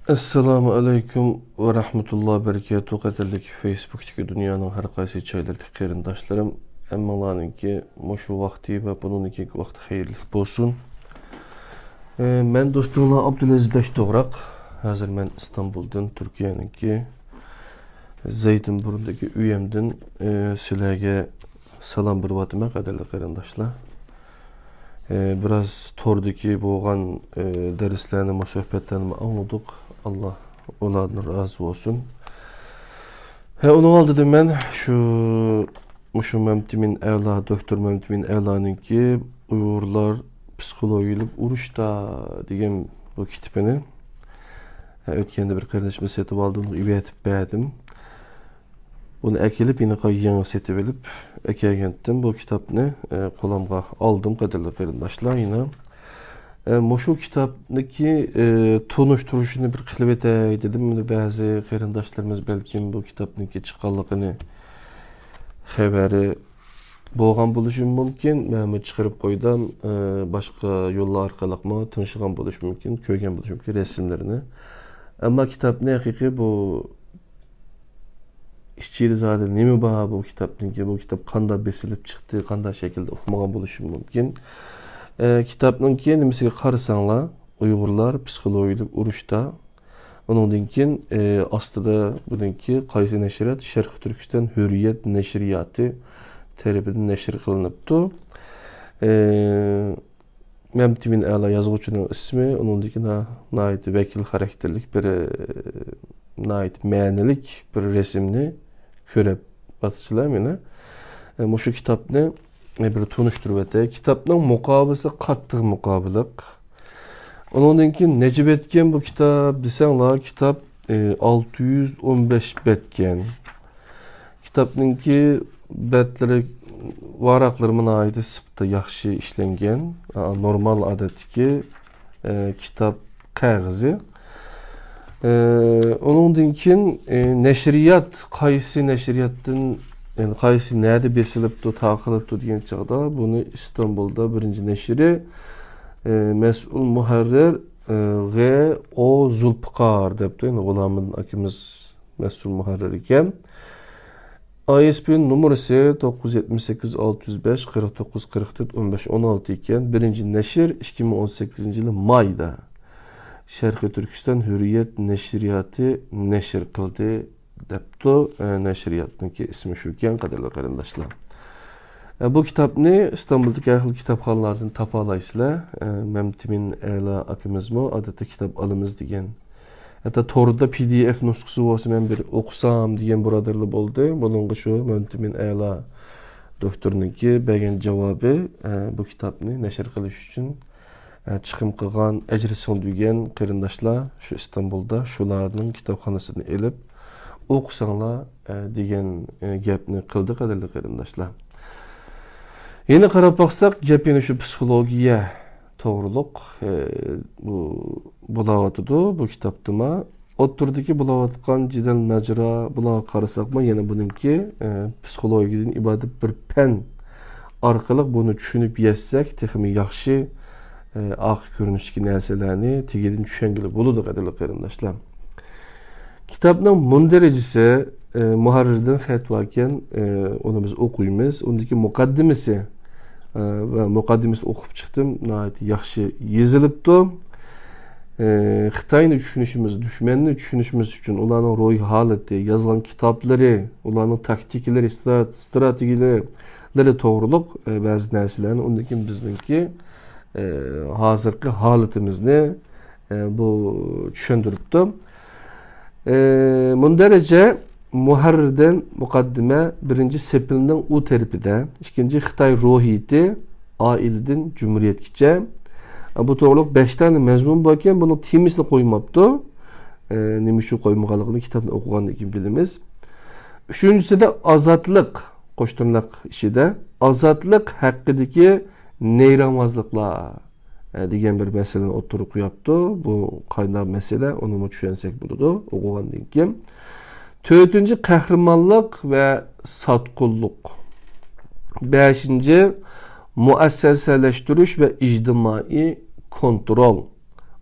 Assalamu alaikum ve rahmetullah berekatuhu. Qadirlik Facebook'taki dünyanın her qaysı çaylardaki qarindaşlarım. Emmalarınki moşu vakti ve bununki vakti hayırlık bolsun. Men dostumla Abdülaziz Beştoğrak. Hazır men İstanbul'dan, Türkiye'ninki Zeytinburnu'ndaki üyemden sizlerge salam bir vatıma qadirlik qarindaşlar. Biraz tordaki boğan derslerimi, sohbetlerimi anladık. Allah onlardan razı olsun. Onu aldı ben şu Memtimin Evla, Doktor Memtimin Evla'nın ki Uygurlar psikolojik uruşta diyen bu kitabını ötkende bir kardeşime setip aldım, üye etip beğendim. Bunu ekilip yine yeni setip edip ekegenttim. Bu kitabını kolamga aldım kadarıyla qarindaşlar yine. Moşu kitapdaki tonuşturuşunu bir qilib etay dedim. Bazı qarindaşlarımız belki bu kitapdaki çıkanlığını haberi bolgan buluşı mümkün. Ben çıkarıp koydum. Başka yollar arkalıkma tanışılan buluşı mümkün. Köygen buluşı mümkün resimlerini. Ama kitap ne hakiki bu işçili zaten ne mi bağ bu kitapdaki bu kitap kanda besilip çıktı, kanda şekilde okumagan buluşı mümkün. Kitapның kendimizge qarasaňlar, Uygurlar psikologik uruşta. Onundan keyin astyda buninki qaysi neşriyat Şerqi Türkistan Hürriyet neşriyatı tarafidan neşr kılınıptı. Memtimin Ala yazgıçının ismi, onundaki naiti vekil karakterlik bir nait ma'nilik bir resimni körep batışlar mene. Şu kitapni bir tunuşturup etay. Kitapның muqabısı qattiq muqabilik. Onundan keyin necip etken bu kitap deseňler, kitap 615 betken. Kitapnınki betleri varaqlarımın aýdy sypda yaxşı işlengen. Normal adetki kitap kağızı. Onundan keyin neşriyat, qaysi neşriyatdan yani qaysi näde besilipdi, taqılıpdy diýen çagda bunu İstanbul'da birinci neşri Mes'ul Muharrir G.O. Zulpqar depdi. Gulamın akimiz Mes'ul Muharrir iken. ISBN numarası 978 605 49 44 15 16 iken birinci neşir 2018 yılı mayda Şerqi Türkistan Hürriyet neşriyatı neşir kıldı depto neşriyatınki ismi şuken kadarlı qarindaşlar. Bu kitapni İstanbul'daki ahli kitapxanalardan tapa alaysızlar. Memtimin Ela akimizmi adeta kitap alımız diyen. Hatta torda PDF nuskusu olsa men bir okusam diyen buradarlı boldu. Bununla şu Memtimin Ela doktorunki begen cevabı bu kitapni neşr kılış için çıkım kılgan ecri söndügen qarindaşlar şu İstanbul'da şularning kitapxanasını elip okusanlar degan gapni qildi qadrli qarindaşlar. Yine qarab baksak gapini şu psikologiya toğruluk bu bulawatydy bu kitapdyma. Oturdaki bulawatkan jidal majra bulawa qarasakma yine bununki psikologiyadan ibadet bir pen arkalık bunu düşünüp yetsek texmi yaxşı ak görünüşki näselerni tegedin düşengili buludy qadrli qarindaşlar. Kitapның munderecisi muharrirden fetvaken onu biz okuyumuz. Ondaki mukaddimesi ve mukaddimesini okup çıktım. Nahayet yaxşı yazılıptı. Xitayni düşünüşümüz, düşmenini düşünüşümüz için ulanın ruhi haleti, yazılan kitapları, ulanın taktikleri, stratejileri doğruluk bazı näselerini ondaki bizdenki hazırki haletimizni bu düşündürüptü. Munderece muharrirden mukaddime birinci sepilinden u terpide, ikinci Xitay ruhiyeti aileden cumhuriyetkice. Bu doğruluk 5 tane mezmun varken bunu timisle koymaptı. Nemişi koymagalygyny kitapni okugandan keyin bilimiz. Üçüncüsü de azatlık, koşturmak işide azatlık hakkındaki neyramazlıklar degan bir meseleni oturup koyaptı. Bu kaynağı mesele, onu mu düşünsek buludu, okugandan keyin. Dördüncü kahramanlık ve satkulluk. Beşinci muasseseleştiriş ve ictimai kontrol.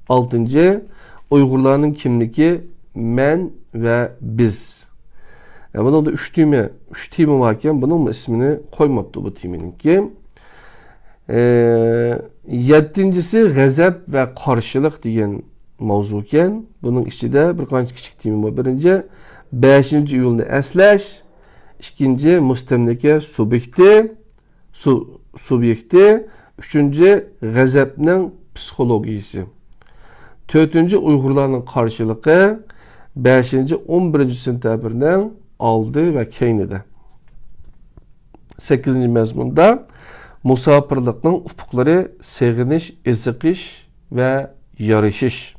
Altıncı Uygurlarning kimligi men ve biz. Bunun da üç timi varken bunun ismini koymaptı bu timininki. Yettincisi gazap ve karşılık degan mavzuken. Bunun içinde bir qancha kichik timi var. Birinci 5 iyulni eslash, ikinci mustamlika subyekti, üçüncü gazapning psixologiyasi. Dördüncü Uygurlarning qarshiligi, 5. 11. sentyabrning oldi ve keynida. 8. mazmunda musafirlikning ufuqlari, seg'inish, eziqish ve yarışış.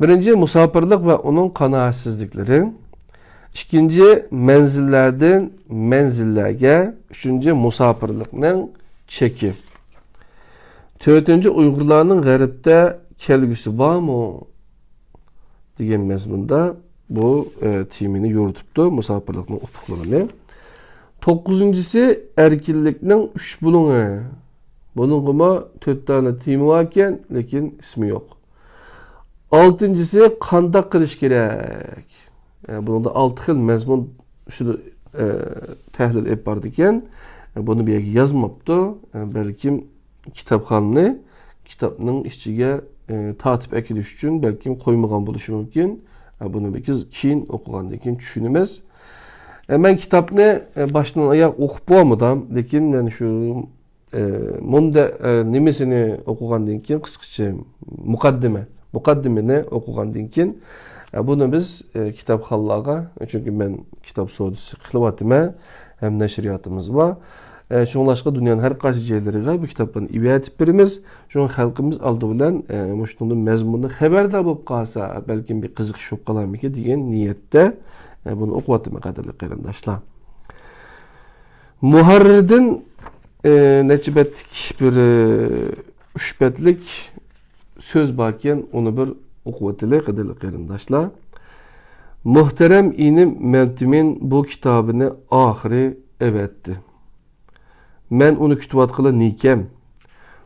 Birinci musafirlik ve onun kanaatsizlikleri. İkinci menzillerden menzillerge. Üçüncü musafirlikning çeki. Dördüncü Uygurlarning g'arbda kelgüsü var mı? Degan mazmunda bu timini yoritibdi, musafirlikning ufuqlarini. 9. erkinlikning 3 buluni. Bunun kuma 4 tane timi varken lekin ismi yok. 6. qanday qilish kerak. Bunun da 6 xil mazmun şunu tahlil etib bar ekan. Bunu bir yerga yozmabdi. Balkim kitapning ichiga tatib ekilish uchun balkim qo'ymagan bo'lishi mumkin. Bunu biz keyin o'qigandan keyin tushunamiz. Ben kitapni başdan ayak o'qib bo'lmadim, lekin men shu bunda nimesini o'qigandan keyin qisqacha muqaddimani o'qigandan keyin bunu biz kitapxonlarga, çünkü men kitap savdosi qilyapman, hem nashriyatimiz var. Şunlaşqa dünyanın her qaysi joylariga bu kitaplarni ibatib beramiz. Şun xalqimiz aldı bilan mushunun mazmundan xabardor bo'lib qolsa, balkim bir qiziqish bo'lib qolarmikin degan niyatda bunu o'qiyapman qadrli qarindoshlar. Muharrirdan necha betlik bir 3 betlik söz barken onu bir o'qiyatli qadrli qarindoshlar. Muhterem inim Meltimin bu kitabını ahiri evetti. Men onu kütüvatqıla nikem.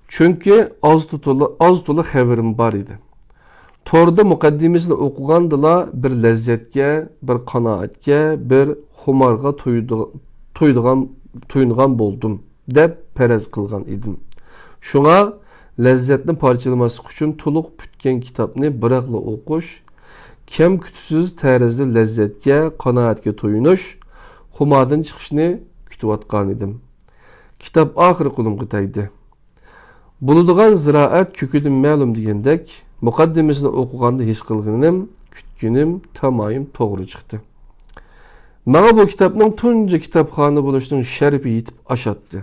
Çünkü az tula xabarim var idi. Torda muqaddimesini o'qigandila bir lezzetge, bir qanoatga, bir xumarga to'ydigan boldum deb paraz qilgan edim. Şuna lezzetni parçalaması uchun to'liq putgan kitobni biraqla o'qish, kam kutusiz tarzda lezzetga, qanoatga to'yinish, xumardan chiqishni kutayotgan edim. Kitap ahir qo'limga tegdi. Buladigan ziraat köküdün ma'lum degandek, muqaddimesini o'qiganda his qilganim, kutganim tamoyim to'g'ri chiqdi. Mana bu kitapning tunji kitobxona bo'lishning sharifi yetib ashatdi.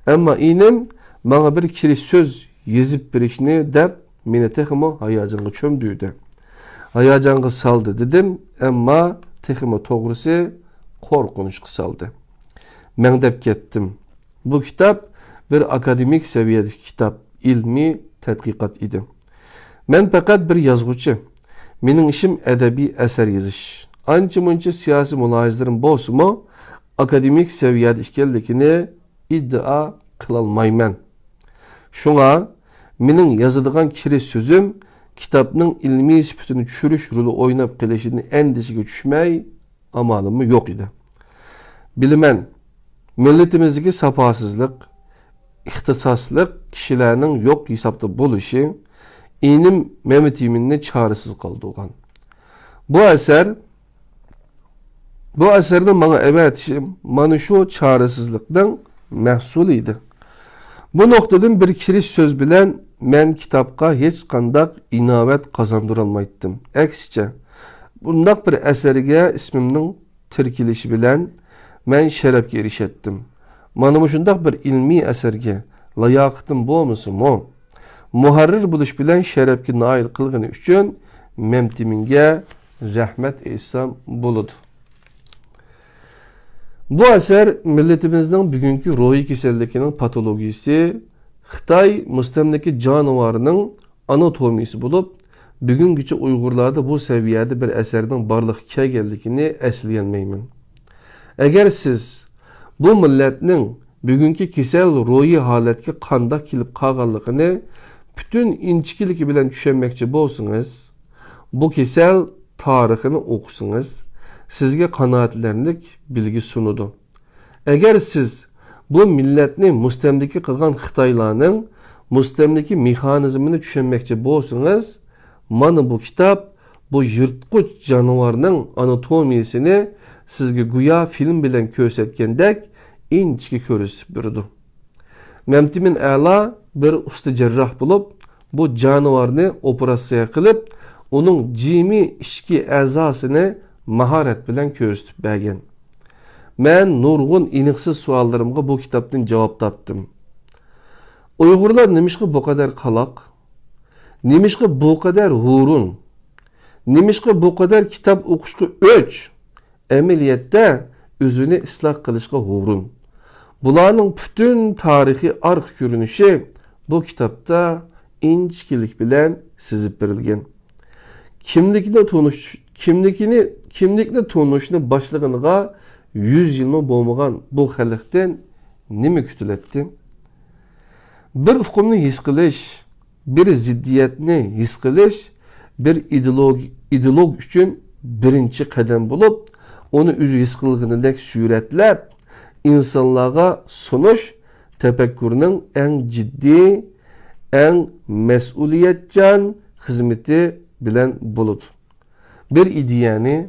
Ammo inim mana bir kirish so'z yezib berishni deb meni texmo hayajonga cho'mdirdi. Hayajonga saldi dedim, ammo texmo to'g'risi qo'rqinchga saldi. Men deb ketdim. Bu kitap bir akademik seviyedeki kitap, ilmi tədqiqat idi. Ben fakat bir yazgıcı. Mening işim edebi eser yazış. Anca siyasi mülahizlerim bolsumu akademik seviyede işkellikini iddia kılalmayman. Şuna mening yazıdığan kiriş sözüm kitapның ilmi süpütünü çürüş rolü oynap gelişini endişige düşmey amalımı yok idi. Bilmen, milletimizdeki sapasızlık, ixtisaslık kişilerinin yok hesapta buluşu, inim memetiminle çaresiz kaldığın. Bu eserde bana evetişim, bana şu çaresizlikten məhsuliydi. Bu noktadan bir kiriş söz bilen men kitapka hiç kandak inavet kazandırılmaydım. Eksice, bundak bir eserge ismimnin tirkilişi bilen men şerefke erişettim. Mana şundak bir ilmi eserge layaqıtım bo'lmasa mo. Muharrir buluş bilen şerefke nail kılgını üçün memtiminge rahmet etsem buludu. Bu eser milletimizden bugünkü ruhi kesellikinin patologisi, Xitay mustamlaki canavarının anatomisi bulup, bugünkü Uygurlarda bu seviyede bir eserden barlıq kelgeldikini esleyenmeymin. Eğer siz bu milletinin bugünkü kesel ruhi haletke qandak kilip qağanlığını bütün inçikiliki bilen düşenmekçi bolsunuz, bu kesel tarixini okusunuz, sizge kanaatlerlik bilgi sunudu. Eğer siz bu milletni mustemdeki kılgan Xitaylarning mustemdeki mexanizmini düşünmekçi bolsunuz, mana bu kitap bu yırtqıç canavarning anatomiyasini sizge güya film bilen kösetgendek inçki körüsüp durdu. Memtimin A'la bir usta cerrah bulup bu canavarni operatsiya kılıp onun cimi işki azasını maharet bilen köstüp bergen. Men nurgun iniksiz suallarımga bu kitaptan cevap taptım. Uygurlar nimişki bu kadar kalak? Nimişki bu kadar hurun? Nimişki bu kadar kitap okuşka öç? Emeliyette üzünü ıslah kılışka hurun. Bularning bütün tarihi ark görünüşü bu kitapta inçkilik bilen sizip berilgen. Kimlikni tonuşunu başlığınıga 100 yılma bolmagan bu xalqdan nima kütületdi? Bir ufkumni his qilish, bir ziddiyatni his qilish, bir ideolog üçün birinci qadam bo'lib, onu özü his qilganidek suretlab, insanlarga sunush tefekkürünün en ciddi, en mesuliyetcan hizmeti bilen bulut. Bir ideyani,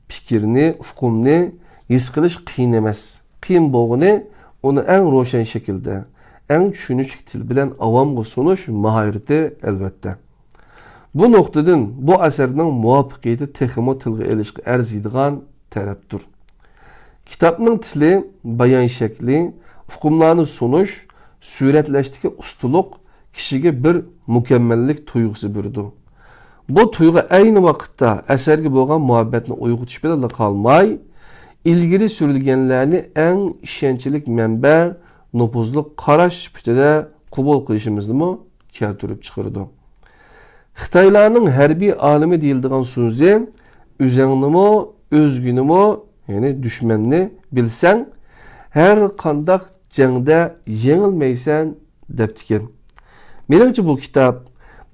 fikirni, ufkumni his qilish qiyin emas. Qiyin bo'lgani onu en roşan şekilde, en düşünüş til bilen avamga sunush mahorati elbette. Bu noktadan bu asarning muvaffaqiyati texmo tilga elishga arziydigan tarafdir. Kitapning tili, bayan şekli, ufkumlarni sunush, suretlashdagi ustalık kişiga bir mükemmellik tuyg'usi berdi. Bu tuyg'u ayni vaqtda asarga bo'lgan muhabbatni uyg'otish bilan qolmay, ilgiri sürilgenlerini en işençilik menba, nupuzlu qarash sifatida qabul qilishimizni mi keltirib chiqardi. Xitoylarning harbiy olimi deyiladigan so'zi o'zingni o'zginimi, ya'ni dushmanni bilsang, har qanday jangda yengilmaysan debdikan. Menimcha bu kitap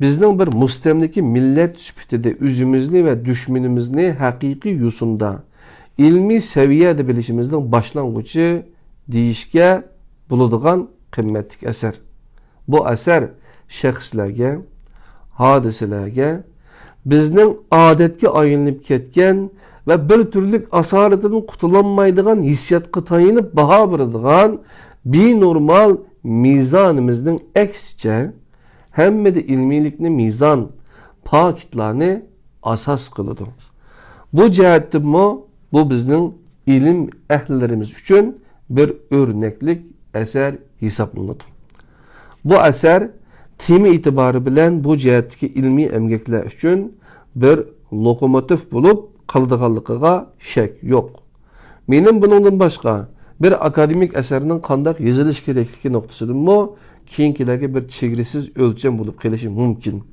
bizning bir mustamliki millet sifatida o'zimizni va dushmanimizni haqiqiy yusunda ilmi seviyede bilişimizden başlangıcı deyişke bulunduğun kıymetli eser. Bu eser şəxslərə, hadiselərə, bizning adetki ayınıb ketken ve bir türlük asaretinin kutulanmaydığın hissiyatqı tayinib baha biridığın binormal mizanımızın əksicə hemme de ilmilikni mizan pakitlerini asas kılıdı. Bu cəhətdə bu bizning ilim əhllərimiz üçün bir örneklik eser hesaplanır. Bu eser temi itibarı bilen bu cəhətdəki ilmi əmgəklər üçün bir lokomotiv bulup qaldığanlıqıga şək yox. Benim bunundan başqa bir akademik eserinin qandaq yazılış kerekliki noktasıdır mı keyinkilərə bir çegresiz ölçəm bulup qelishi mümkün.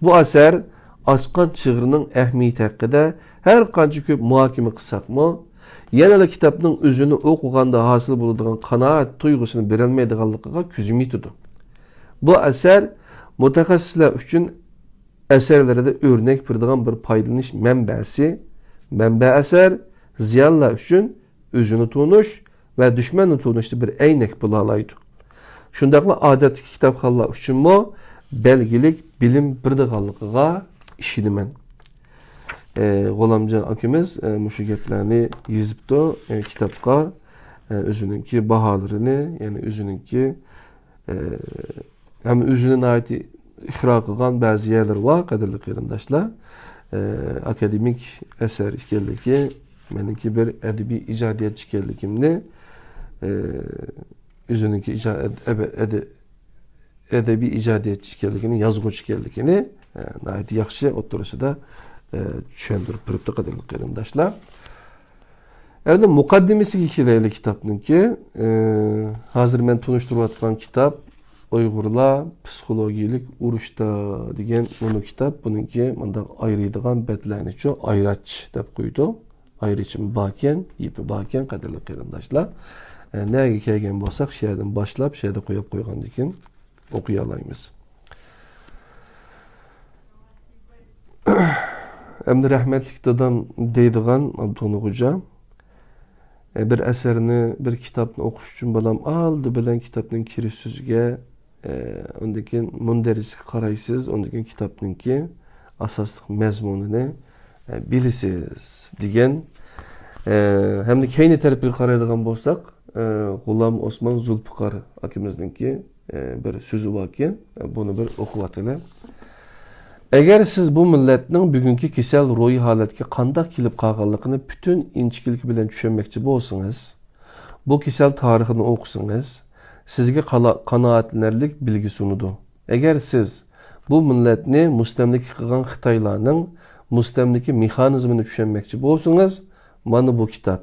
Bu eser açqan çığırının əhmiyyəti haqqında her qancha köp muhakeme qilsak mı, yana da kitapның özünü oquganda hasıl bulduğun kanaat tuygusunu berilmeydiganlıqıga küzüm yetidu. Bu eser mutaxassislar üçün eserlerde örnek birdiğen bir paylanış mənbəsi, mənbə eser ziyanlar üçün özünü tunuş ve düşmanını tunuşlu bir eynek bulalaydı. Şundaqla adetli kitapxanlar üçün mü belgilik bilim birdiğanlıqıga işinimen. Golamcan akimiz muşu geplerini yazıptı kitapka özününki bahalarını yani özününki hem özünün ait ihra kılgan bazı yerler var kadirli kıyırındaşlar akademik eser işgellik benimki bir edebi icadiyet işgellikimdi özününki edebi icadiyet işgellikini yazgıç işgellikini ait yaxşı oturusu da düşündürüp duruptu kadarlı kıyırındaşlar. Evet, mukaddimesi kiraylı kitapның ki hazır men tunuşturuyatkan kitap Uygurlar psikologiyalik uruşta degan bunu kitap bununki manda ayrıydıgan betlerini ço ayraç dep koydu. Ayrıçım baken, ipi baken kadarlı kıyırındaşlar. Neye kelgen bolsak şeyden başlap şeyde koyup koygan dikin okuyalayımız. Emdi rahmetlik dadam deydigan Abdullah Hoca. Bir eserini, bir kitapını okuş için balam aldı bilen kitapның kiriş sözüge ondakin munderisi qaraysiz, ondakin kitapnınki asaslıq mezmununu bilisiz degan. Hem de keyni tarafiga qaraydigan bolsak, G'ulom Osmon Zulfiqar akimizningki bir sözü var ki, bunu bir okuvatili. Eğer siz bu milletning bugungi kesel ruhi holatga qanday kelib qolganligini bütün inchkilik bilan tushunmoqchi bo'lsangiz, bu kesel tarixini o'qisangiz, sizga qanoatlanarlik bilgi sunudi. Eğer siz bu milletni mustamlika qilgan Xitoylarning mustamlika mexanizmini tushunmoqchi bo'lsangiz, mana bu kitap,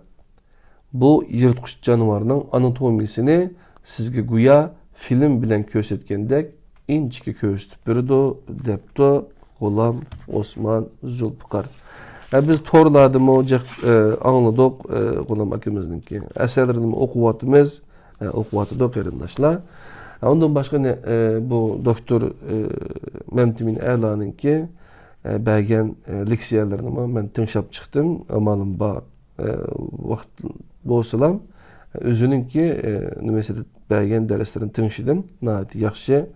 bu yirtqich jonivorning anatomiyasini sizga go'yo film bilan ko'rsatgandek inchki ko'rsatib berdi, debdi G'ulom Osmon Zulfiqar. Biz torlarda anladık G'ulom akimizningki eserlerini okuvatdık qarindoshlar. Ondan başqa bu doktor Memtimin A'laningki bəgən leksiyalarini men tinglab chiqdim. Amalim bor vaqt bo'lsalam o'zininki nimasi bəgən darslarını tinglashdim. Nəhayət yaxshi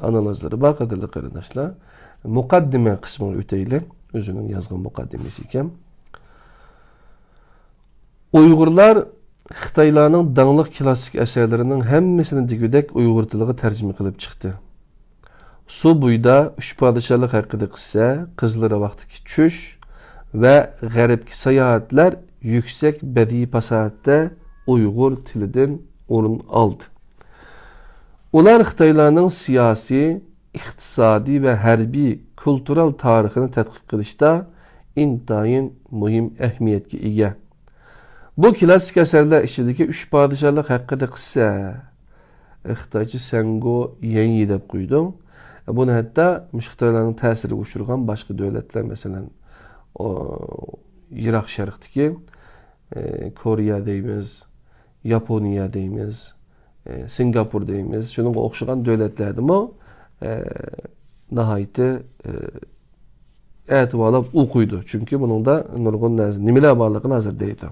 analizləri bor qadrli qarindoshlar. Muqaddime kısmını öteyli, özünün yazgın mukaddimesi iken. Uygurlar Xitaylarning dаңlıq klassik eserlerinin hemmisini digüdek Uygur tiliga tercüme kılıp çıktı. Su buyda üç padişahlık hakkında qissa, Qizilora vaqtiki çüş ve g'arbki sayohatlar yüksek bediiy fasahatda Uygur tilidan o'rin aldı. Ular Xitaylarning siyasi, iqtisadi ve harbiy kultural tarixini tadqiq qilishda intayin muhim ahamiyatga ega. Bu klassik eserler ichidagi 3 padişahlık haqida qissa Xitoycha Sango Yanyi deb qo'ydi. Bunu hatta Xitoylarning ta'siriga uchirgan boshqa davlatlar, masalan, Iroq sharqdagi Koreya deymiz, Yaponiya deymiz, Singapur deymiz. Shunga o'xshagan davlatlardimi nahayeti e'tiborlab o'qiydi. Çünkü bunun da nurg'un nimalar borligini hozir deydi.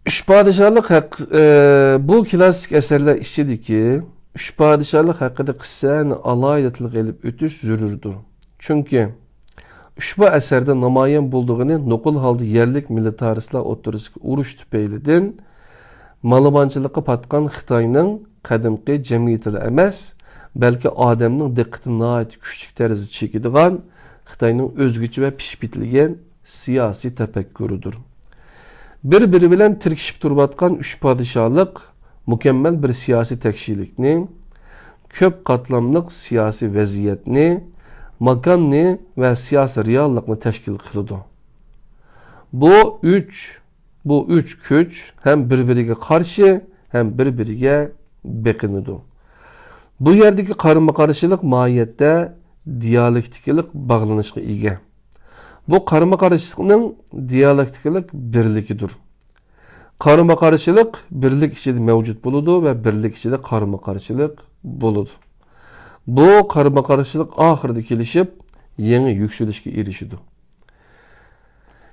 Üç padişahlık bu klassik eserler içindeki üç padişahlık hakkında qissani alayda tilga elib o'tish zarurdir. Çünkü ushbu asarda namoyon bo'ldig'ini nuqul holda yerlik militaristlar o'rtasida urush tufaylidan malabanchilikqa patgan Xitoyning qadimki jamiyatida emas, balki odamning diqqatini nihoyat kuchli tarzda chekadigan Xitoyning o'zgacha va pishib bitilgan siyosiy tafakkuridir. Bir-biri bilan tirkishib turayotgan uch podshohlik mukammal bir siyosiy tekshirlikni, ko'p qatlamliq siyosiy vaziyatni, makonni va siyosiy reallikni tashkil qiladi. Bu üç kuch hem bir-biriga qarshi, hem bir-biriga beqinadi. Bu yerdagi qarama-qarshilik mohiyatda dialektikalik bog'lanishga ega. Bu qarama-qarshilikning dialektikalik birligidir. Qarama-qarshilik birlik ichida mavjud bo'ladi va birlik ichida qarama-qarshilik bo'ladi. Bu qarama-qarshilik oxirida kelishib, yangi yukselishga erishadi.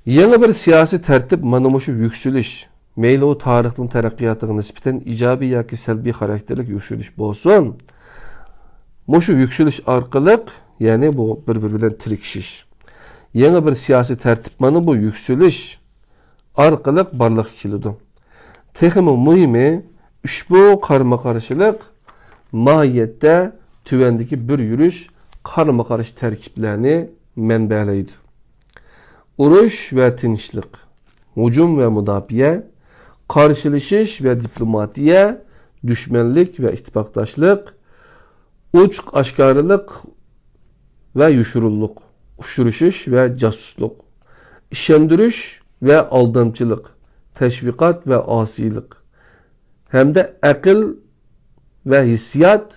Yangi bir siyosiy tartib mana shu yukselish, meyli o tarixning taraqqiyotiga nisbatan ijobiy yoki salbiy xarakterlik yukselish bo'lsin, shu yukselish orqali, ya'ni bu bir-biri bilan tirkishish. Yangi bir siyosiy tartib mana bu yukselish orqali barliqqa keladi. Texmi muhimi, ushbu qarama-qarshilik mohiyatda tuvandagi bir yurish qarama-qarshi tarkiblarni manbalaydi. Urush va tinchlik, hujum va mudofaa, qarshilashish va diplomatiya, dushmanlik va ittifoqdoshlik, uch oshkorlik va yushurullik, ushurushish va josuslik, ishontirish va aldamchilik, tashviqot va osiylik, hamda aql va hissiyot,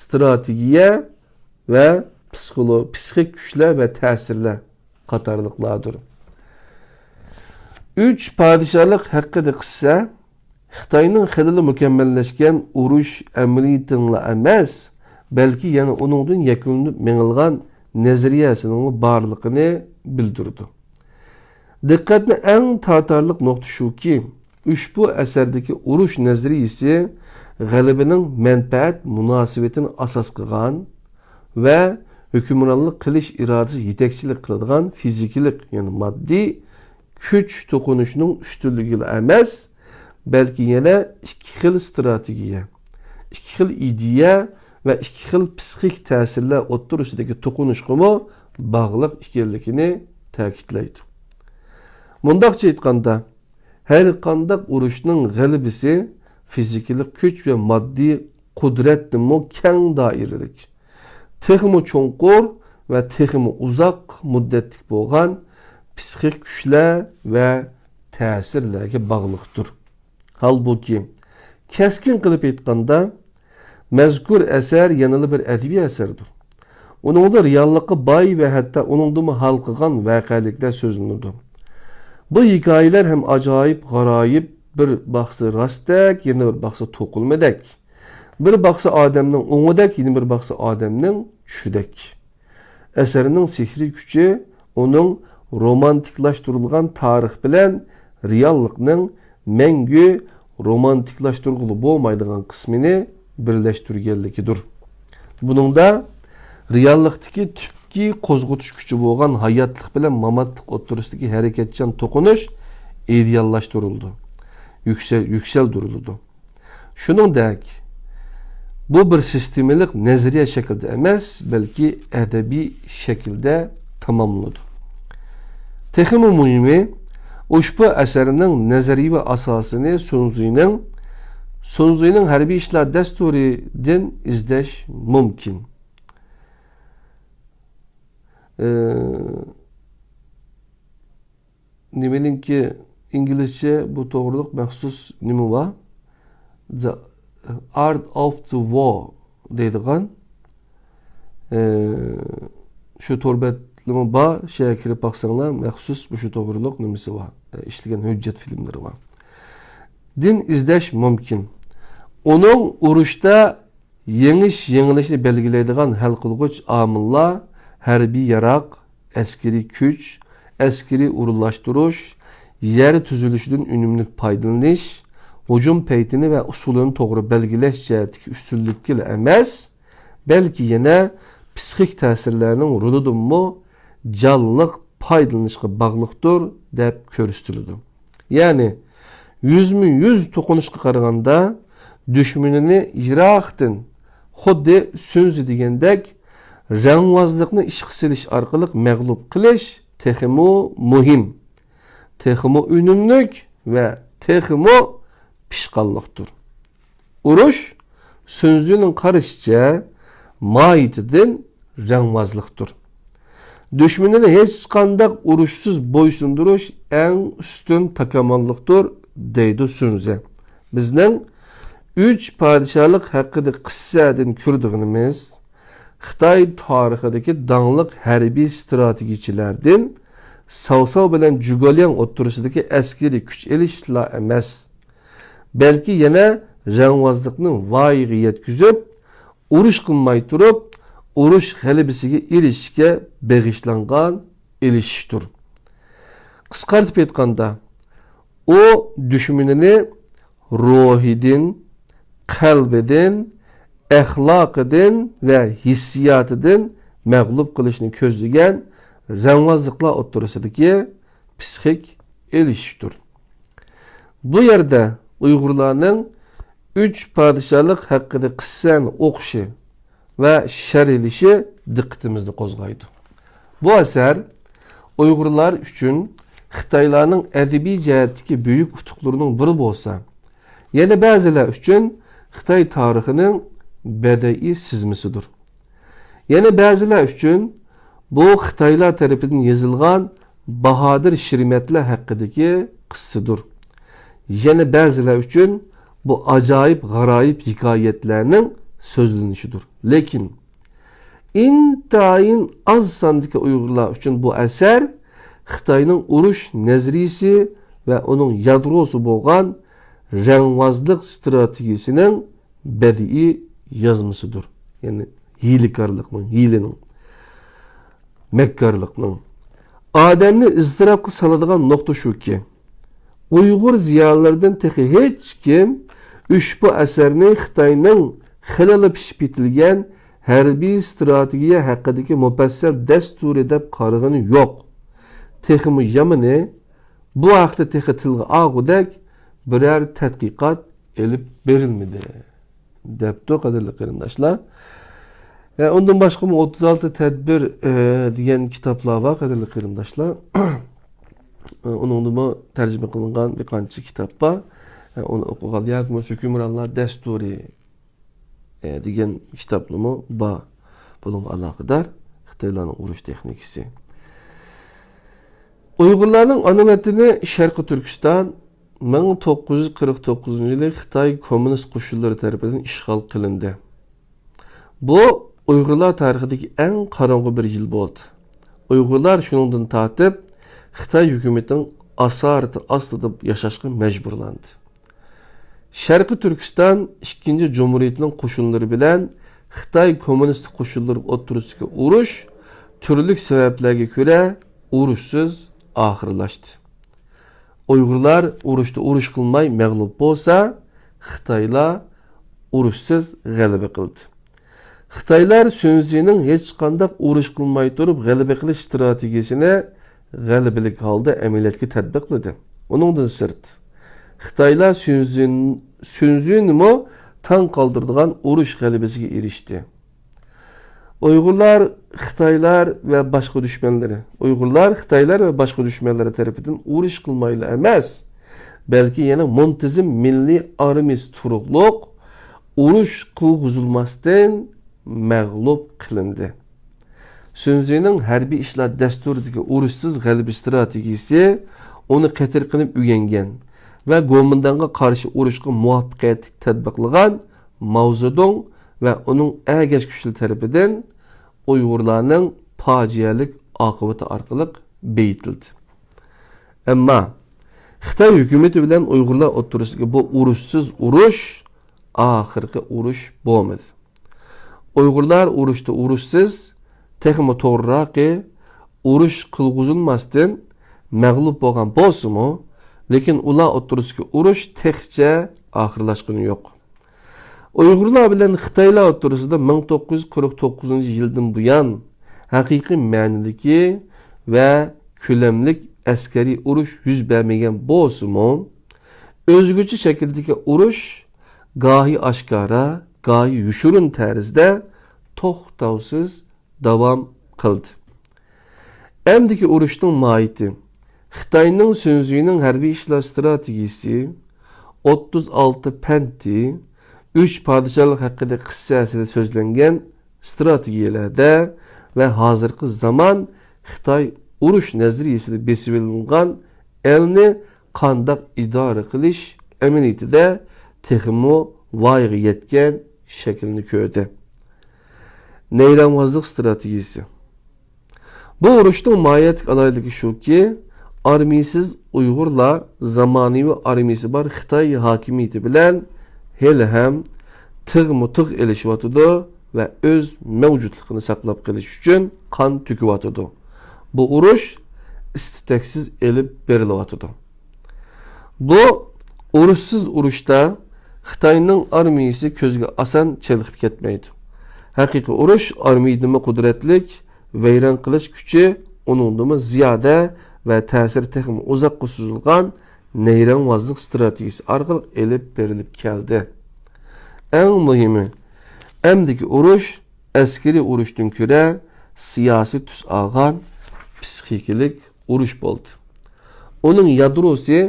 strategiya va psixik kuchlar va ta'sirlar qatorliqlardir. 3 padişahlık hakkında qissa Xitoyning xilli mukammallashgan urush amaliyotini emas, balki yana uningdan yakunlanib mengilgan nezariyasının barlığını bildirdi. Diqqatni eng tartarlıq nokta shuki, ushbu asardagi urush nazariyasi g'alabaning manfaat munosabatini asos qilgan va hukmronlik qilish irodasi yetakchilik qiladigan fizikalik, ya'ni moddiy kuch to'qinishining ustunligi emas, balki yana ikki xil strategiya, ikki xil ideya va ikki xil psixik ta'sirlar o'ttirisidagi to'qinishga bog'liq ekanligini ta'kidlaydi. Mundaqcha aytganda, har qanday urushning g'alabasi fizikalik kuch va moddiy qudratning keng doiralik, texmi cho'nqur va texmi uzoq muddatlik bo'lgan psixik kuchlar va ta'sirlarga bog'liqdir. Halbuki, keskin qilib aytganda, mazkur asar yanada bir adabiy asardir. Uningda reallikqa boy va hatto uningda hal qilgan voqealiklar so'zlanadi. Bu hikoyalar ham ajoyib, g'aroyib, bir baxsi rostdak, yana bir baxsi to'qilmadak. Bir baxsi odamning o'ngidak, yana bir baxsi odamning tushidak. Asarining sehriy kuchi uning romantiklashtirilgan tarix bilan reallikning mangu romantiklashtirg'ili bo'lmaydigan qismini birlashtirganligidir. Buningda reallikdagi tüpki qo'zg'atish kuchi bo'lgan hayotlik bilan mamatlik o'ttirisidagi harakatchan to'qinish ideallashtirildi, yuksaldirildi. Shuningdek, bu bir sistemalik nazariya shaklida emas, balki adabiy shaklda tamomlanadi. Texmi muhimi, ushbu asarning nazariy asosini Sun Tzu'ning harbiy ishlar dasturidan izlash mumkin. Nimaninki İngilizce bu to'g'riliq maxsus nima va? The Art of the War deydigan shu torbatlama ba şeye kirib baqsanglar, maxsus bu shu to'g'riliq nimasi va ishlagan hujjat filmlari va. Din izlash mumkin. Onun urushda yengilishni belgilaydigan hal qilg'uch omillar harbiy yaroq, askeriy kuch, askeriy urunlashtirish, yer tuzilishidan unumli foydalanish, hujum paytini va usulini to'g'ri belgilash jihatidagi ustunlikka emas, balki yana psixik ta'sirlarning rolidanmi jonliq foydalanishga bog'liqdir deb ko'rsatiladi. Ya'ni yüz to'qinishga qaraganda dushmanini yiroqdan xuddi so'zi degandek rangvozlikni ishga silish orqali mag'lub qilish texmo muhim, texmo unumlik va texmo pishqonliqdir. Urush so'zining qarashicha moyitidan rangvozlikdir. Dushmanini hech qanday urushsiz bo'ysundirish eng ustun takomillikdir deydi Sunze. Bizning 3 podshohlik haqida qissadan ko'rdig'imiz Xitoy tarixidagi dangliq harbiy strategiyachilardan Savsov bilan Jugolyan o'ttirisidagi askariy kuch elishlar emas, balki yana rangvozlikning voyaga yetkazib, urush qilmay turib, urush g'alabasiga erishishga bag'ishlangan elishishdir. Qisqartib aytganda, o dushmanini ruhidan, qalbidan, axloqidan va hissiyotidan mag'lub qilishni ko'zlagan rangvozliklar o'ttirisidagi psixik elishishdir. Bu yerda Uyg'urlarning 3 podshohlik haqida qissani o'qishi va sharhlashi diqqatimizni qo'zg'aydi. Bu asar Uyg'urlar uchun Xitoylarning adabiy jihatdagi buyuk utuqlarining biri bo'lsa, yana ba'zilar uchun Xitoy tarixining badiiy sizmisidir. Yana ba'zilar uchun bu Xitoylar tarafidan yozilgan Bahodir Shirmatlar haqidagi qissadir. Yana ba'zilar uchun bu ajoyib g'aroyib hikoyatlarning so'zlanishidir. Lekin intayin az sondagi Uyg'urlar uchun bu asar Xitoyning urush nazariyasi va uning yadrosi bo'lgan rangvozlik strategiyasining badiiy yozmasidir. Ya'ni hiylakorlikning, hiylaning. mekkarlıqның. Adamni iztirapqa saladigan nokta shuki, Uyghur ziyolilardan texi hech kim ushbu asarni Xitoyning xilali pishib etilgan harbiy strategiya haqidagi mufassal dasturi deb qaragani yo'q. Texmi yamini bu haqda texi tilga og'udak biror tadqiqot elib berilmadi. Debdi qadrli qarindoshlar. Ondan başqa 36 tədbir degan kitaplar var, qadrli qarindoshlar. Onun da tərcümə qılınğan bir qancha kitap var. Onu oxuğan yoki hukmronlar dasturi degan kitaplarımı var. Bunun aloqador Xitoylarning urush texnikasi. Uyg'urlarning ana vatani Sharqiy Turkiston 1949-yili Xitoy kommunist qo'shinlari tomonidan ishg'ol qilindi. Bu Uyg'urlar tarixidagi eng qorong'u bir yil bo'ldi. Uyg'urlar shuningdan tortib Xitoy hukumatining asarati ostida yashashga majburlandi. Sharqiy Turkiston 2-chi Cumhuriyetning qo'shinlari bilan Xitoy kommunist qo'shinlari o'rtasidagi urush turli sabablarga ko'ra urushsiz oxirlashdi. Uyg'urlar urushda urush qilmay mag'lub bo'lsa, Xitoylar urushsiz g'alaba qildi. Xitoylar Sunzining hech qanday urush qilmay turib g'alaba qilish strategiyasini g'alabalik holda amaliyotga tatbiqladi. Uningdan sirt Xitoylar Sunzinimi tan qoldiradigan urush g'alabasiga erishdi. Uyg'urlar Xitoylar va boshqa dushmanlari tarafidan urush qilmayli emas, balki yana muntazam milliy armiyasi turuqliq urush qilg'izilmasdan mag'lub qilindi. Sunzining harbiy ishlar dasturidagi urushsiz g'alaba strategiyasi uni qatir qilib o'rgangan va Gomindanga qarshi urushga muvaffaqiyatli tatbiqlagan Mao Zedong va uning agash kuchli tarafidan Uyg'urlarning fojialik oqibati orqali beyitildi. Ammo Xitoy hukumati bilan Uyg'urlar o'rtasidagi bu urushsiz urush oxirgi urush bo'lmadi. Uyg'urlar urushda urushsiz, texmi to'g'riraqi urush qilg'izilmasdan mag'lub bo'lgan bo'lsa-mu, lekin ular o'rtasidagi urush texcha oxirlashgani yo'q. Uyg'urlar bilan Xitoylar o'rtasida 1949-yildan buyon haqiqiy ma'nodagi va ko'lamlik askariy urush yuz bermagan bo'lsa-mu, o'zgacha shakldagi urush gohi oshkora, gohi yushurin tarzda to'xtovsiz davom qildi. Amdiki urushning mohiyati Xitoyning Sunzining harbiy ishlar strategiyasi 36 panti 3 podshohlik haqida qissasida so'zlangan strategiyalarda va hozirgi zamon Xitoy urush nazariyasida besib olingan elni qandoq idora qilish amaliyotida texmo voyaga yetgan shaklni ko'rdi. Neyramvozlik strategiyasi. Bu urushning mohiyatli alohidaligi shuki, armiyasiz Uyg'urlar zamonaviy armiyasi bor Xitoy hokimiyati bilan hali ham tig'ma-tig' elishyotidi va o'z mavjudligini saqlab qolish uchun qon to'kyotidi. Bu urush istidaksiz elib berilyotidi. Bu urushsiz urushda Xitoyning armiyasi ko'zga oson chelg'ib ketmaydi. Haqiqiy urush armiyadagi qudratlik, vayron qilish kuchi uningdimi ziyoda va ta'sir texmi uzoqqa suzilgan neyronvozlik strategiyasi orqali elib berilib keldi. Eng muhimi, amdiki urush askariy urushdan ko'ra siyosiy tus olgan psixikalik urush bo'ldi. Uning yadrosi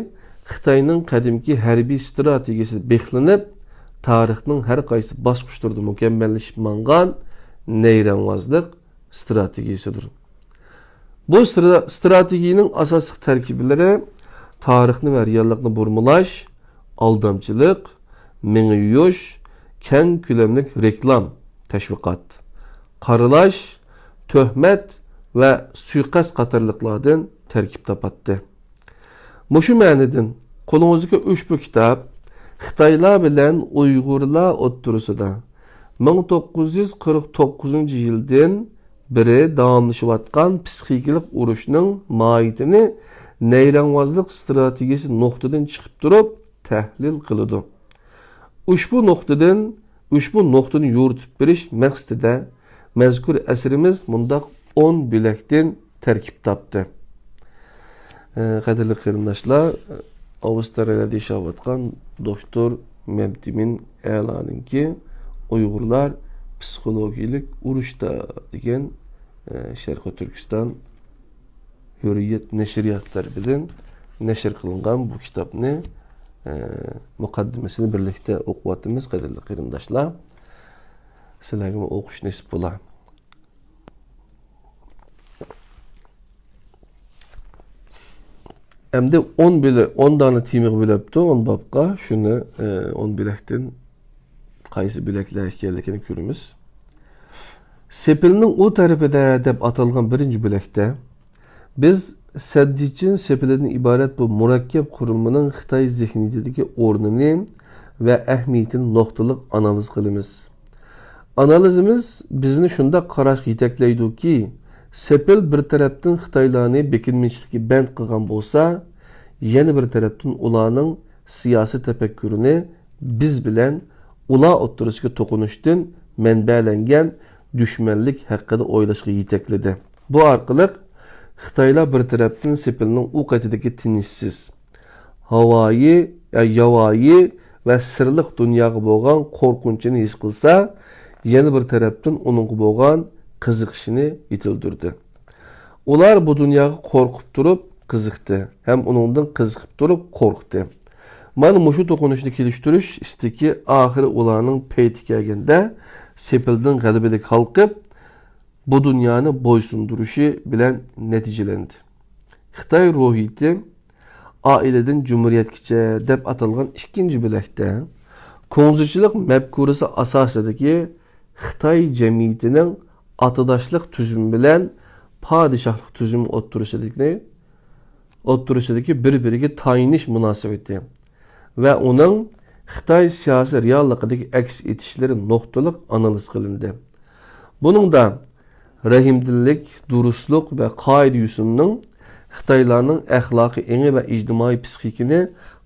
Xitoyning qadimki harbiy strategiyasi beklanib, tarixning har qaysi bosqichlarida mukammallashib mangan neyronvozlik strategiyasidir. Bu strategiyaning asosiy tarkiblari tarixni va reallikni burmalash, aldamchilik, mingiyush, keng ko'lamlik reklam, tashviqot, qaralash, tuhmat va suiqasd qatorliqlardan tarkib topadi. Mushu ma'nidan qo'lingizga ushbu kitob Xitoylar bilan Uyg'urlar o'rtasida 1949-yildan biri davamlaşıvatkan psixikalik urushning mahiyetini neyranvazlık stratejisi noktadan çıkıp durup tahlil kılıdı. Ushbu noktani yoritib berish maqsadida mazkur asrimiz mundaq 10 bilekten terkip taptı. Qadirli qarindoshlar, Avustraliyada yaşayotgan doktor Memtimin e'loninki Uyg'urlar psixologik urushda degan Sharqi Turkiston Hurriyet nashriyotlar bilan nashr qilingan bu kitobni muqaddimesini birlikte o'qiyotimiz. Qadirli qarindoshlar, sizlarga o'qish nasib bo'lar. Hem 10 tane temiq bilibdi, 10 babqa, şunu 10 bilekten qaysi bilekler ekanligini ko'ramiz. Sepilning o tarafida deb atalgan birinci bilekte biz Saddich'in sepilidan ibaret bu murakkab qurumining Xitoy zihniyatidagi o'rnini va ahamiyatini noktalık analiz qilamiz. Analizimiz bizni shunda qarashga yetaklaydi-ki, sepil bir tarafdan Xitoylarni bekinmişlikka band qilgan bo'lsa, yana bir tarafdan ularning siyosiy tafakkurini biz bilan ular o'ttirishga to'qinishdan manbalangan düşmanlik haqida o'ylashga yetakladi. Bu orqali Xitoylar bir tarafdan sepilning u qatidagi tinchsiz, yavoyi va sirliq dunyoga bo'lgan qo'rqinchini his qilsa, yana bir tarafdan uning bo'lgan qiziqishini yetildirdi. Ular bu dunyoga qo'rqib turib qiziqdi, ham uningdan qiziqib turib qo'rqdi. Mana mushu to'qinishni kelishtirish istiki oxiri ularning payti kelganda sepildan g'alabalik halqib bu dünyani boysunduruşu bilen neticelendi. Xitoy ruhiyeti aileden cumhuriyetkice deb atalgan ikinci bilekte ko'ngilchilik mefkurisi asosidagi Xitoy jamiyatining atadaşlık tüzümü bilen padişahlık tüzümü o'ttirisidagi bir-biriga tayinish munosabati ve onun Xitoy siyosiy realligidagi aks etishleri noktalik analiz qilindi. Buningda rahimdillik, durustluk ve qoida yusunning Xitoylarning axloqiy engi ve ijtimoiy psixikini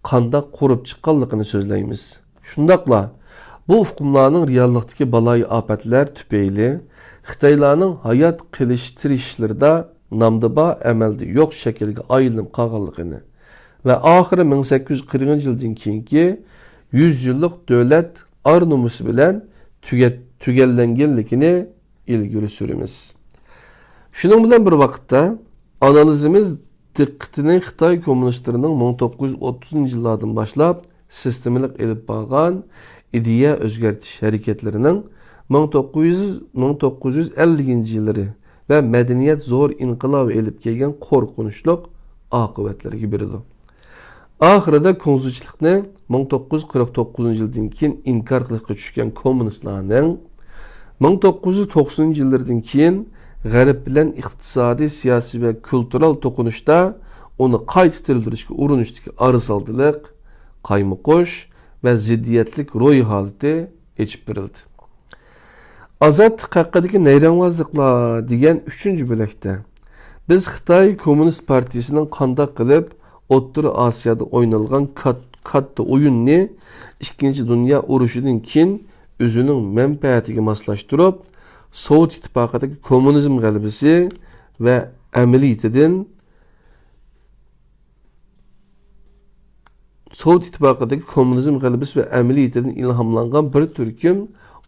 qanday qurib chiqqanligini so'zlaymiz. Shundaqla bu hukmlarning reallikdagi baloyi ofatlar tufayli Xitoylarning hayot qilishtirishlarida namdiba amalda yo'q shaklga aylanib qolganligini ve oxiri 1840-yildan keyingi 100 yillik davlat ar-nomusi bilan tugallanganligini ilgili süremiz. Şunun bilen bir vaqtda analizimiz diqqatini Xitoy kommunistlarının 1930 yıllardan başlap sistemlik elib bağlan ideya özgertiş hareketlerinin 1950 yılları ve medeniyet zor inqilab elib kelgan qo'rqinchli oqibatlariga biridir. Ahirida ko'ngilchilikni 1949 yildan keyin inkor qilishga tushgan kommunistlarning 1990 yillardan keyin G'arb bilan iqtisodiy, siyosiy va kultural to'qinishda uni qayta tiriltirishga urinishdagi arsaldilik, qaymoqish va ziddiyatlik ro'y holati echib berildi. Azad haqidagi nayranvozliklar degan 3-bo'lakda biz Xitoy Kommunist partiyasining qanday qilib O'rta Osiyoda o'ynalgan katta o'yinni 2-Dünya urushidan keyin özünün menfaatiga moslashtirib, Sovet ittifoqidagi kommunizm g'alabasi va amaliyatidan ilhamlangan bir turkum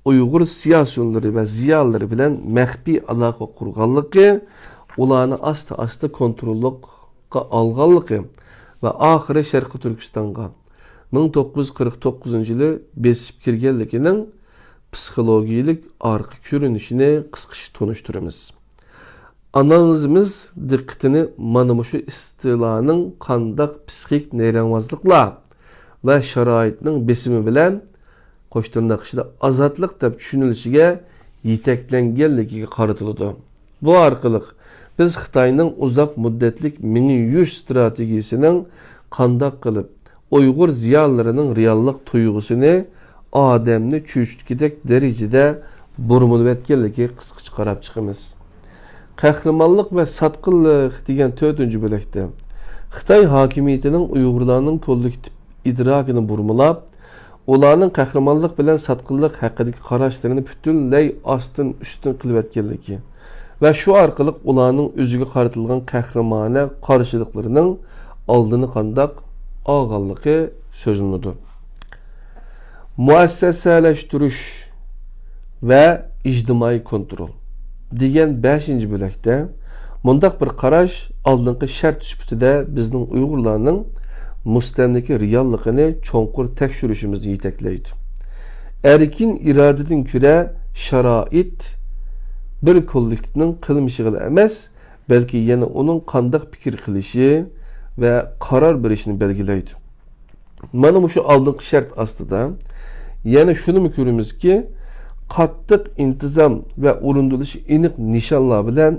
Uyg'ur siyosiyonlari va ziyolilari bilan maxfiy aloqa qurganligi, ularni asta kontrolga olganligi va oxiri Sharqi Turkistonga 1949 yili besib kirganligining psixologik arqa ko'rinishini qisqacha tunishtiramiz. Analizimiz diqqatini mana shu istiloning qandaq psixik nayranvozliklar va sharoitning besimi bilan qo'shtirnoq ichida ozodlik deb tushunilishiga yetaklanganligiga qaratiladi. Bu orqali biz Xitoyning uzoq muddatlik mingni yush strategiyasining qandaq qilib Uyg'ur ziyolilarining reallik tuyg'usini odamni cho'chitgidek darajada burmilib etganligi qisqacha qarab chiqamiz. Kahramanlık ve satqınlık degan 4-cü bölekte Xitay hakimiyetinin Uygurlarning kollektiv idrakini burmulab, ularning kahramanlık bilan satqınlık haqidagi qarashlarini butunlay ostun ustun qilib etganligi ve şu arqali ularning o'ziga qaratilgan qahramona qarshiliklarning oldini qandaq olganligi so'zlanadi. Muassasalashtirish ve ijtimoiy kontrol degan 5-ci bölekte mundaq bir qarash oldingi shart sifatida bizning Uyg'urlarning mustamlika realligini cho'nqur tekshirishimizni yetaklaydi. Erkin iradedan ko'ra sharoit bir kollektivning qilmishiga emas, balki yana uning qanday fikr qilishi ve qarar berishini belgilaydi. Mana shu oldingi shart ostida yana shuni ko'ramizki, qattiq intizom ve urundilish aniq nishonlar bilan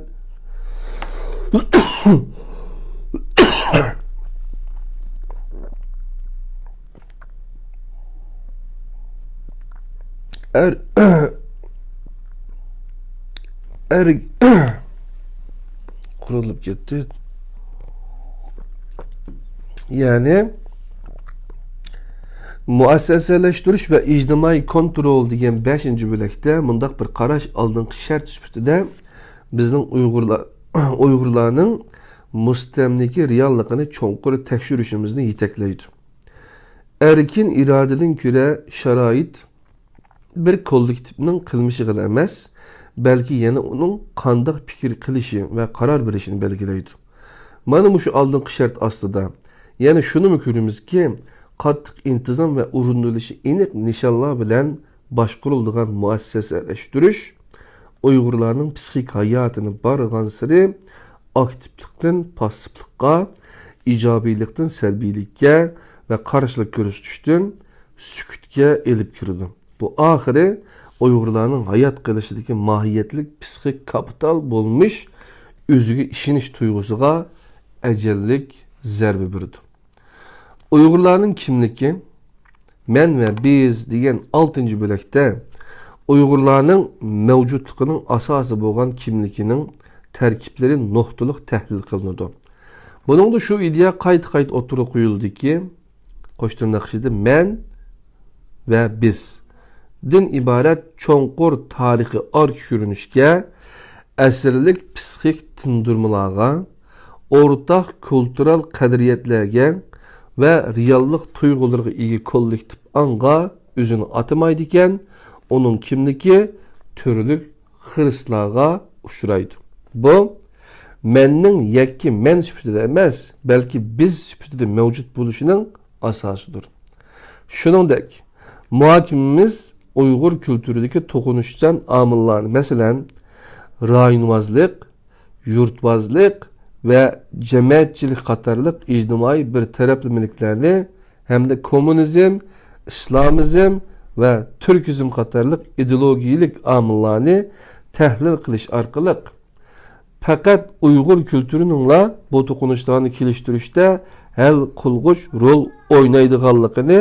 kurulup gitti. Yani muassaseleştiriş ve ictimai kontrol degan 5-ci bölekte mundaq bir qarash oldingi shart sifatida bizning Uyg'urlarning mustamlika realligini cho'nqur tekshirishimizni yetaklaydi. Erkin iradedan ko'ra sharoit bir kollektivning qilmishiga emas, balki yana uning qanday fikr qilishi va qaror berishini belgilaydi. Mana shu oldingi shart ostida yana shuni ko'ramizki, qattiq intizom ve urundilishi aniq nishonlar bilan boshqariladigan muassasalashtirish Uyg'urlarning psixik hayotini bargan sari aktivlikdan passivlikka, ijobiylikdan salbiylikka ve qarshilik ko'rsatishdan sukutga elib kirdi. Bu ahiri Uyg'urlarning hayot qilishidagi mohiyatlik psixik kapital bo'lmish o'ziga ishonish tuyg'usiga ajallik zarba berdi. Uyg'urlarning kimligi, men ve biz degan 6-cı bölekte Uyg'urlarning mavjudligining asosi bo'lgan kimligining tarkibleri nuqtaliq tahlil qilinadi. Buningda shu ideya qayta o'tirib qo'yildiki, qo'shtirnoq ichida men ve biz din ibaret cho'nqur tarixiy ark ko'rinishga, asrlik psixik tindurmalarga, o'rtaq kultural qadriyatlarga ve reallik tuyg'ularga ega kollektiv anga o'zini atamaydi ekan, onun kimligi turli xirislarga uchraydi. Bu menning yakki men sifatida emas, balki biz sifatida mavjud bo'lishining asosidir. Shuningdek, muhokimamiz Uyg'ur kültürüdeki to'qinishchan omillarni, masalan, rayonvozlik, yurtvozlik ve cemiyetçilik qatorliq ijtimoiy bir taraflamaliklarni hamda kommunizm, islomizm ve türkizm qatorliq ideologiyalik omillarni tahlil qilish orqali faqat Uyg'ur kültürüningla bu to'qinishlarni kelishtirishda hal qilg'uch rol o'ynaydiganligini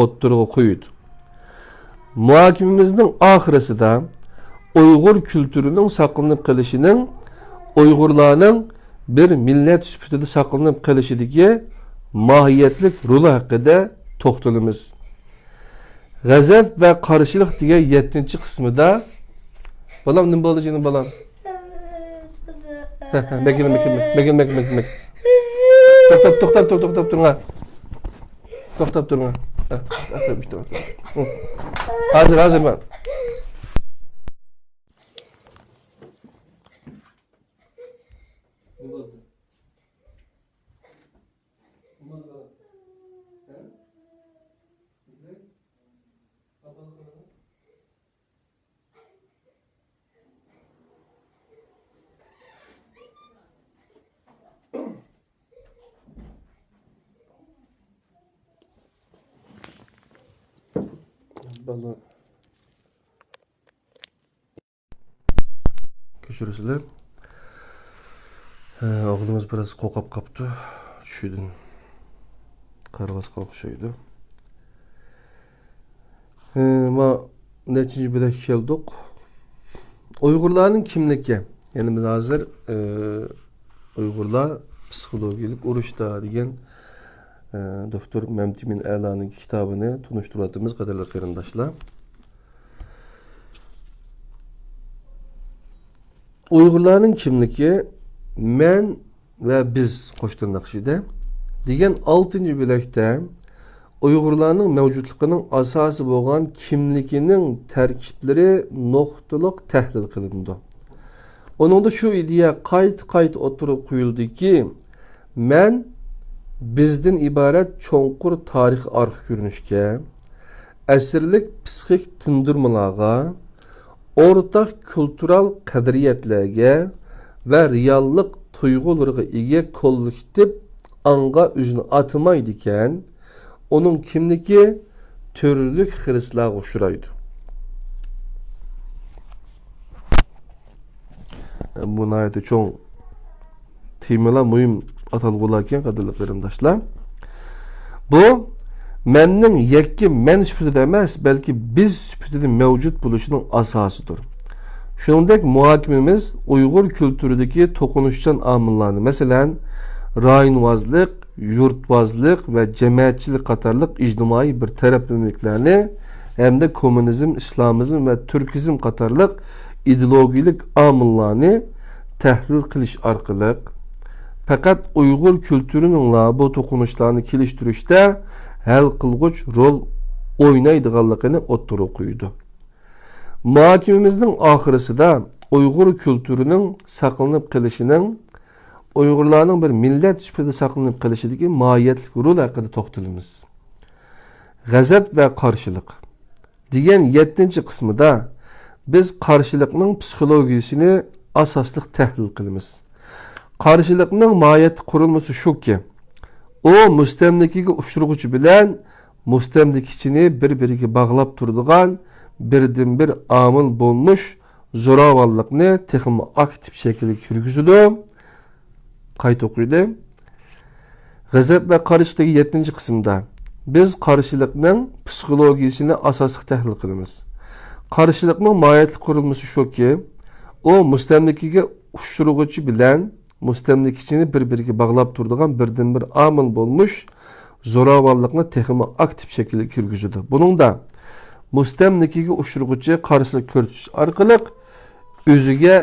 o'ttirg'a qo'ydi. Muhokimamizning oxirisida Uyg'ur kültürünün saqlanib qolishining Uyg'urlarning bir millet sifatida saqlanib qolishidagi mohiyatlik roli haqida to'xtalamiz. G'azab ve qarshilik degan 7-ci qismida balam nima bo'ldi jinim balam? Mek. To'xtab turing. To'xtab turing. Hazır ben. Vallahi köşürüzler. Oğlumuz biraz kokap kaptı. Şuydu. Karvaz kalkışıydı. Ma neçinci bilek geldik. Uygurların kimligi Yani biz hazır Uygurlar psikologik uruşta degan Doktor Memtimin Erlan'ın kitabını tunuşturadığımız kadarıyla kırındaşlar. Uygurların kimligi men ve biz qo'shtirnoqchida degan 6. bölekte Uygurlarning mavjudligining asosi bo'lgan kimligining tarkiblari nuqtaliq tahlil qilindi. Onunda şu ideya qayt o'tirib qo'yildiki, men bizden ibaret cho'nqur tarix arxi ko'rinishga, asrlik psixik tindirmalarga, o'rtaq kultural qadriyatlarga ve reallik tuyg'ulariga ega kollektiv anga o'zini atmaydi ekan, onun kimligi turli xiristlarga uchraydi. Bu nayeti çoğun temalar mühim atalgılarken qadrli qarindoshlar. Bu menning yakki men sifatida emas, balki biz sifatida mavjud bo'lishining asosidir. Shuningdek, muhokimamiz Uyg'ur kültürüdeki to'qinishchan omillarni, masalan, rayonvozlik, yurtvozlik ve cemiyatçilik qatorliq ijtimoiy bir taraflamaliklarni hamda kommunizm, islomizm ve türkizm qatorliq ideologik omillarni tahlil qilish orqali faqat Uyg'ur kültürünün bu to'qinishlarni kelishtirishda hal qilg'uch rol o'ynaydiganligini o'ttirib qo'ydi. Muhokimamizning oxirisida Uyg'ur kültürünün saqlanib qolishining, Uyg'urlarning bir millat sifatida saqlanib qolishidagi mohiyatli rol haqida to'xtalamiz. G'azab va qarshilik degan 7-qismida biz qarshilikning psixologiyasini asosli tahlil qilamiz. Qarshilikning mohiyat qurilmasi shuki, o mustamlikaga uchrag'uvchi bilan mustamlikachini bir-biriga bog'lab turadigan birdan-bir omil bo'lmuş zo'ravonlikni texmi aktiv shaklga kirgizadi. Qayta o'qiydi. G'azab va qarshilik 7-qismda biz qarshilikning psixologiyasini asosli tahlil qilamiz. Qarshilikning mohiyatli qurilmasi shuki, o mustamlikaga uchrag'uvchi bilan mustamlikachini bir-biriga bog'lab turadigan birdan-bir omil bo'lmuş zo'ravonlikni texmi aktiv shaklga kirgizadi. Buningda mustamlikaga uchrag'uvchi qarshilik ko'rsatish orqali o'ziga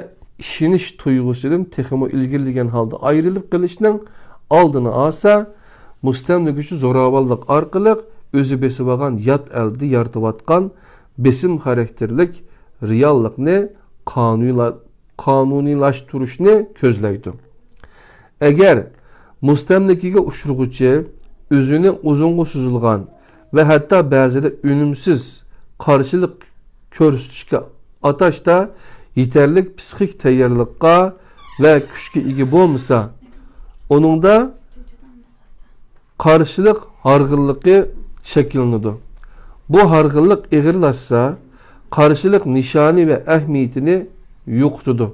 ishonish tuyg'usidan texmi ilgirlagan holda ayrilib qolishning oldini olsa, mustamlikachi zo'ravonlik orqali o'zi besib olgan yot elda yaratayotgan besim xarakterlik reallikni qonuniylashtirishni ko'zlaydi. Agar mustamlikaga uchrag'uvchi o'zini uzunga suzilgan ve hatta ba'zida unumsiz qarshilik ko'rsatishga atashda yeterlik psixik tayyorlikqa ve kuchga ega bo'lmasa, onunda qarshilik harg'inligi shakllanadi. Bu harg'inlik ig'irlashsa, qarshilik nishoni ve ahamiyatini yo'qotadi.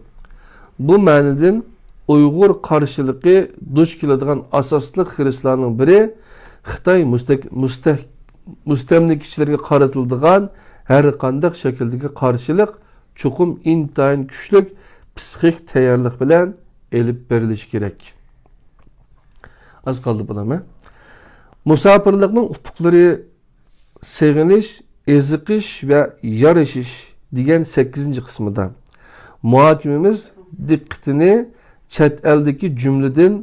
Bu ma'nodan Uyg'ur qarshiligi duch keladigan asosli xiristlarning biri Xitoy mustamlikachilarga qaratiladigan har qanday shakldagi qarshilik chuqum intayin kuchli psixik tayyorlik bilan elib berilishi kerak. Az qoldi bilami. Musofirlikning ufuqlari seg'inish, eziqish ve yarashish degan 8-qismida muhokimamiz diqqatini chet eldeki cümleden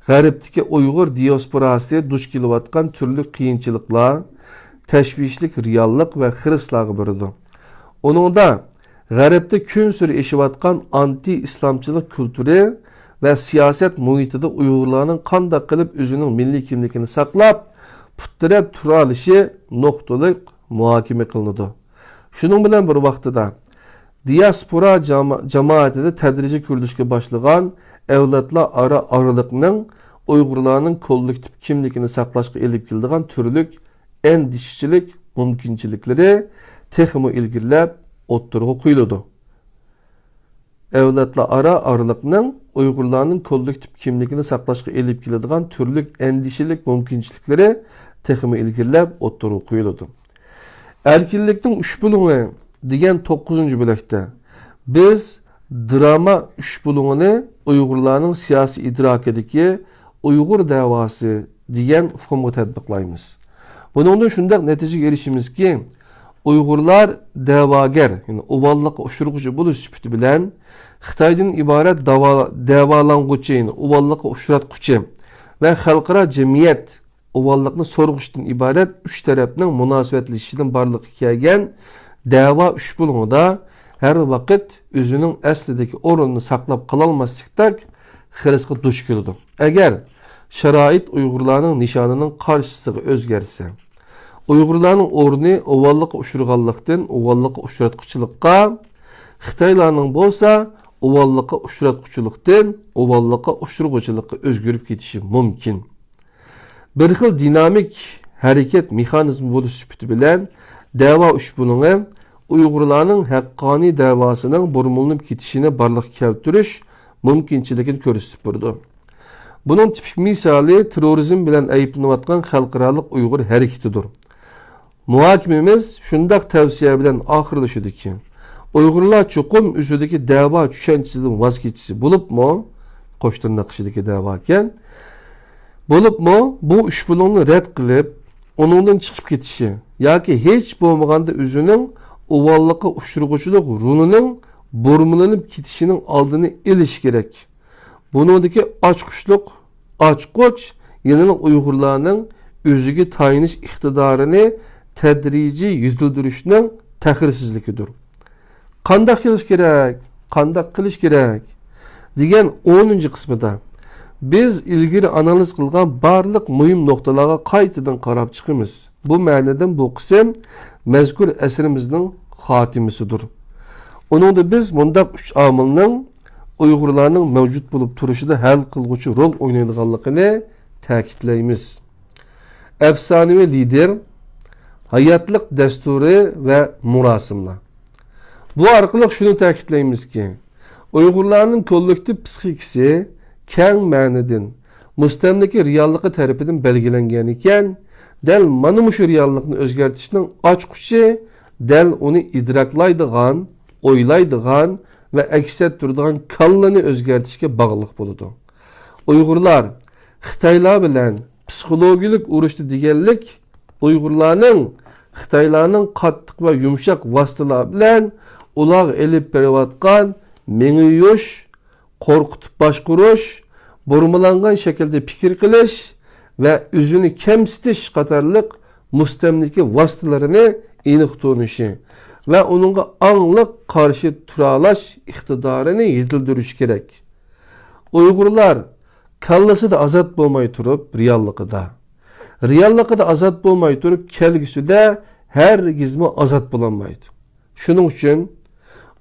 g'arbdagi Uyg'ur diasporasi duch kelayotgan turli qiyinchiliklar, tashvishlik reallik ve xiristlarga berdi. Onunda g'arbda kun sari eshiyotgan anti-islomchilik kulturi ve siyaset muhitida Uyg'urlarning qanday qilib o'zining milliy kimligini saqlab, puttirab tura olishi nuqtaliq muhokama qilinadi. Shuning bilan bir vaqtida diaspora cemaatida tadrici kuruluşga başlagan evlatlar aralıqning Uyg'urlarning kollektiv kimligini saqlashga elib keladigan turlik endişçilik mumkinchiliklari texmi ilgirlab o'ttirg'i qo'yiladi. Evlatlar aralıqning Uyg'urlarning kollektiv kimligini saqlashga elib keladigan turlik endişilik mumkinchiliklari texmi ilgirlab o'ttirg'i qo'yiladi. Erkinlikning 3 bo'limi degan 9-bölekte biz drama üç bulununu Uygurlarning siyasi idrakidagi Uygur davası degan hukmga tatbiqlaymiz. Buningdan shunday natijaga erishimizki, Uygurlar da'vogar, ya'ni uvalliqqa uchirg'uchi bo'lish sifati bilan Xitoydan iborat da'volang'uchi, ya'ni uvalliqqa uchratquchi va xalqaro jamiyat uvalliqni so'rg'ishdan iborat uch tarafning munosabatlashishidan barliqqa kelgan da'vo uch bo'lingida her vaqt o'zining aslidagi o'rnini saqlab qololmaslikdak xirisga duch keladi. Agar sharoit Uyg'urlarning nishonining qarshisiga o'zgarsa, Uyg'urlarning o'rni uvalliqqa uchirganlikdan uvalliqqa uchratquchilikqa, Xitoylarning bo'lsa uvalliqqa uchratquchilikdan uvalliqqa uchirg'uchilikqa o'zgarib ketishi mumkin. Bir xil dinamik harakat mexanizmi bo'lish sifati bilan da'vo ushbuninga Uyg'urlarning haqqoniy da'vosining burmulinib ketishini barliqqa keltirish mumkinchiligini ko'rsatib turdi. Bunun tipik misali terrorizm bilan ayblanayotgan xalqarалық Uyg'ur harakatidir. Muhokimamiz shunday tavsiya bilan oxirlashadiki, Uyg'urlar chuqum o'zidagi da'vo tushunchasidan voz kechisi bo'libmi, qo'shtirnoq ichidagi da'vo ekan, bo'libmi bu ushbulungni rad qilib, uningdan chiqib ketishi yoki hech bo'lmaganda o'zining uvalliqqa uchirg'uchilik rulining burmulinib ketishining oldini olish kerak. Buningdagi ochquch yana Uyg'urlarning o'ziga tayinish iqtidorini tadrijiy yetildirishning taxirsizligidir. Qanday qilish kerak degan 10-qismida biz ilgari analiz qilgan barliq muhim nuqtalarga qaytadan qarab chiqamiz. Bu ma'nodan bu qism mazkur asrimizning xotimasidir. Uningda biz bundaq 3 omilning Uyg'urlarning mavjud bo'lib turishida hal qilguvchi rol o'ynaydiganligini ta'kidlaymiz. Afsonaviy lider, hayotlik dasturi va murosimlar. Bu orqali shuni ta'kidlaymizki, Uyg'urlarning kollektiv psixikasi keng ma'nodan mustamlika realligi tarafidan belgilangan ekan, dal mana shu reallikni o'zgartirishning ochquchi dal uni idroklaydigan, o'ylaydigan ve aksiyet turduğun kallani o'zgartirishga bog'liq bo'ladi. Uyg'urlar Xitoylar bilan psixologik urushdi deganlik Uyg'urlarning Xitoylarning qattiq va yumshoq vositalar bilan ular elib berayotgan mengiyosh, qo'rqitib boshqarish, burmalangan shaklda fikr qilish va o'zini kamsitish qatorliq mustamlika vositalarini aniq tonishi ve onunla anlık karşı turalaş iktidarını yetildiriş gerek. Uygurlar kallası da azat bulmayı turup reallıkı da azat bulmayı turup kelgisi de her gizmi azat bulanmaydı. Şunun için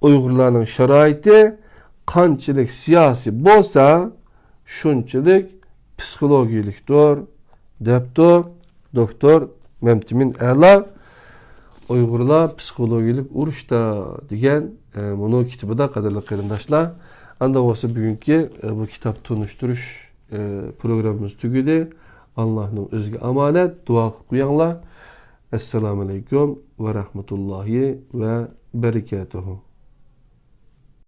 Uygurların şaraiti kançılık siyasi bolsa şunçılık psikologiliktir, depto doktor Memtimin Ela Uyg'urlar psixologik urushda degan bunu kitobida qadrli qarindoshlar, anda bo'lsa bugungi bu kitob tunishtirish programmamiz tugadi. Allohning o'ziga omonat, duo qilib qo'yinglar. Assalomu alaykum va rahmatullohi va barakatuh.